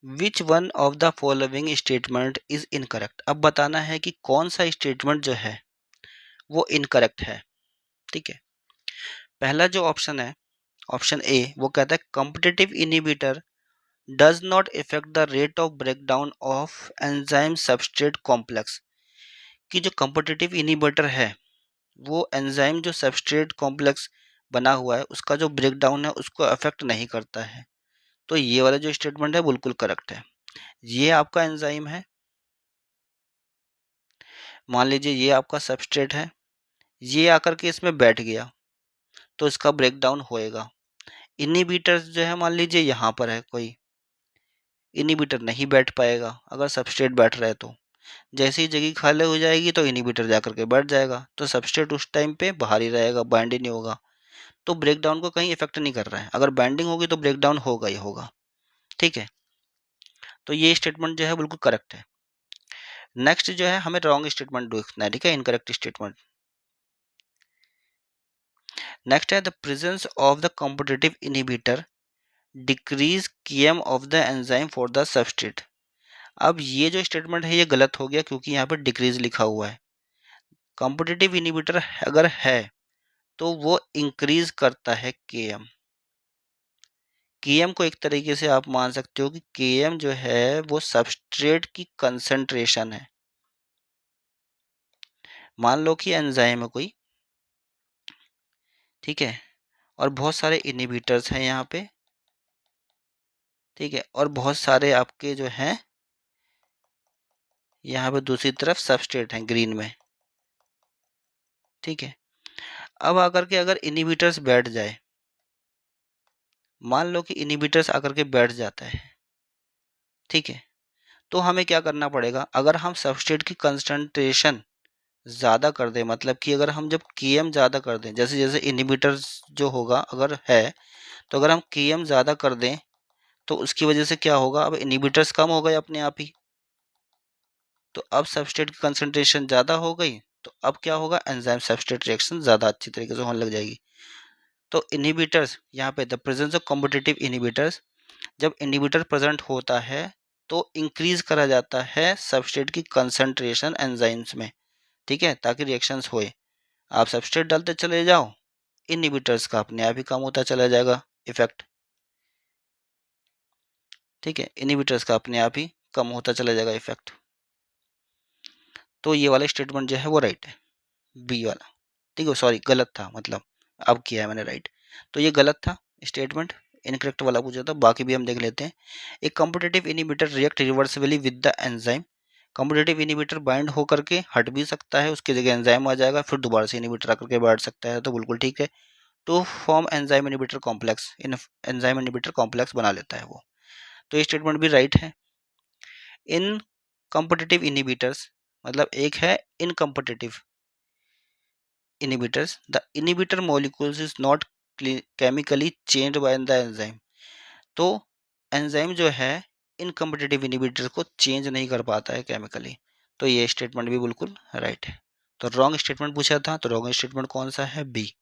Which one of the following statement is incorrect. अब बताना है कि कौन सा स्टेटमेंट जो है वो इनकरेक्ट है। ठीक है, पहला जो ऑप्शन है, ऑप्शन ए, वो कहता है competitive inhibitor does not effect the rate of breakdown of enzyme substrate complex. कि जो कॉम्पिटिटिव इनहिबिटर है वो एंजाइम जो सबस्ट्रेट कॉम्प्लेक्स बना हुआ है उसका जो ब्रेकडाउन है उसको अफेक्ट नहीं करता है। तो ये वाला जो स्टेटमेंट है बिल्कुल करेक्ट है। ये आपका एंजाइम है, मान लीजिए ये आपका सबस्ट्रेट है, ये आकर के इसमें बैठ गया तो इसका ब्रेकडाउन होएगा। इनहिबिटर जो है मान लीजिए यहाँ पर है कोई, इनहिबिटर नहीं बैठ पाएगा अगर सबस्ट्रेट बैठ रहा है तो। जैसे ही जगह खाली हो जाएगी तो इनहिबिटर जाकर के बैठ जाएगा, तो सबस्ट्रेट उस टाइम पे बाहर ही रहेगा, बाइंड ही नहीं होगा, तो ब्रेकडाउन को कहीं इफेक्ट नहीं कर रहा है। अगर बाइंडिंग होगी तो ब्रेकडाउन होगा ही होगा। ठीक है, तो ये स्टेटमेंट जो है बिल्कुल करेक्ट है। नेक्स्ट जो है हमें रॉन्ग स्टेटमेंट देखना है। ठीक है, इनकरेक्ट स्टेटमेंट। नेक्स्ट है the presence of the competitive inhibitor decrease Km of the enzyme for the substrate. अब ये जो स्टेटमेंट है ये गलत हो गया क्योंकि यहाँ पर डिक्रीज लिखा हुआ है। कॉम्पिटिटिव इनहिबिटर अगर है तो वो इंक्रीज करता है Km। Km को एक तरीके से आप मान सकते हो कि Km जो है वो सबस्ट्रेट की कंसंट्रेशन है। मान लो कि एंजाइम है कोई, ठीक है, और बहुत सारे इनहिबिटर्स हैं यहाँ पे, ठीक है, और बहुत सारे आपके जो हैं यहाँ पे दूसरी तरफ सबस्ट्रेट हैं ग्रीन में। ठीक है, अब आकर के अगर इनहिबिटर्स बैठ जाए, मान लो कि इनहिबिटर्स आकर के बैठ जाता है, ठीक है, तो हमें क्या करना पड़ेगा, अगर हम सबस्ट्रेट की कंसंट्रेशन ज़्यादा कर दें, मतलब कि अगर हम जब Km ज़्यादा कर दें, जैसे जैसे इनहिबिटर्स जो होगा अगर है, तो अगर हम Km ज़्यादा कर दें तो उसकी वजह से क्या होगा, अब इनहिबिटर्स कम हो गए अपने आप ही, तो अब सबस्ट्रेट की कंसंट्रेशन ज़्यादा हो गई, तो अब क्या होगा, एंजाइम सबस्ट्रेट रिएक्शन ज़्यादा अच्छी तरीके से होने लग जाएगी। तो इनहिबिटर्स यहाँ पे the presence of competitive inhibitors, जब इनहिबिटर प्रेजेंट होता है तो इंक्रीज करा जाता है सबस्ट्रेट की कंसंट्रेशन एंजाइम्स में। ठीक है, ताकि रिएक्शंस होए। आप सबस्ट्रेट डालते चले जाओ, इनहिबिटर्स का अपने आप ही कम होता चला जाएगा इफेक्ट। ठीक है, इनहिबिटर्स का अपने आप ही कम होता चला जाएगा इफेक्ट। तो ये वाला स्टेटमेंट जो है वो राइट है, बी वाला। ठीक है, सॉरी गलत था, मतलब अब किया है मैंने राइट। तो ये गलत था स्टेटमेंट, इनकरेक्ट वाला पूछा था। बाकी भी हम देख लेते हैं। एक competitive inhibitor react reversibly with the enzyme. Competitive inhibitor bind होकर के हट भी सकता है, उसकी जगह एंजाइम आ जाएगा, फिर दोबारा से इनहिबिटर आकर के बैठ सकता है, तो बिल्कुल ठीक है। To form enzyme inhibitor complex, in enzyme inhibitor complex बना लेता है वो। तो ये स्टेटमेंट भी राइट है। इन कॉम्पिटिटिव इनहिबिटर्स, मतलब एक है इनकॉम्पिटिटिव inhibitors, the inhibitor molecules is not chemically changed by the enzyme। तो एंजाइम जो है इनकम्पिटिटिव इनहिबिटर को चेंज नहीं कर पाता है केमिकली। तो ये स्टेटमेंट भी बिल्कुल राइट है। तो रॉन्ग स्टेटमेंट पूछा था, तो रॉन्ग स्टेटमेंट कौन सा है, बी।